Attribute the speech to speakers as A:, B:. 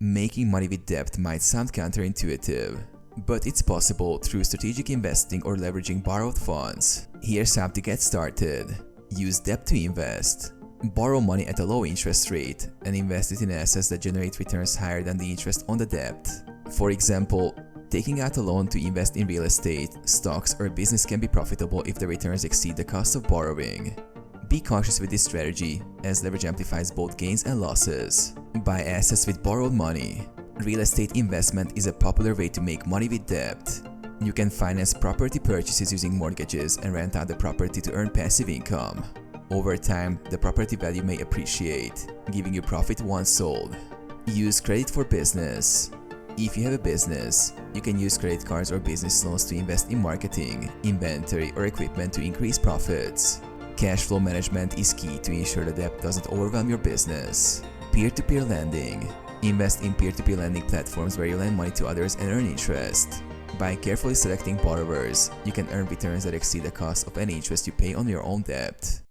A: Making money with debt might sound counterintuitive, but it's possible through strategic investing or leveraging borrowed funds. Here's how to get started. Use debt to invest. Borrow money at a low interest rate and invest it in assets that generate returns higher than the interest on the debt. For example, taking out a loan to invest in real estate, stocks, or a business can be profitable if the returns exceed the cost of borrowing. Be cautious with this strategy, as leverage amplifies both gains and losses. Buy assets with borrowed money. Real estate investment is a popular way to make money with debt. You can finance property purchases using mortgages and rent out the property to earn passive income. Over time, the property value may appreciate, giving you profit once sold. Use credit for business. If you have a business, you can use credit cards or business loans to invest in marketing, inventory, or equipment to increase profits. Cash flow management is key to ensure the debt doesn't overwhelm your business. Peer-to-peer lending. Invest in peer-to-peer lending platforms where you lend money to others and earn interest. By carefully selecting borrowers, you can earn returns that exceed the cost of any interest you pay on your own debt.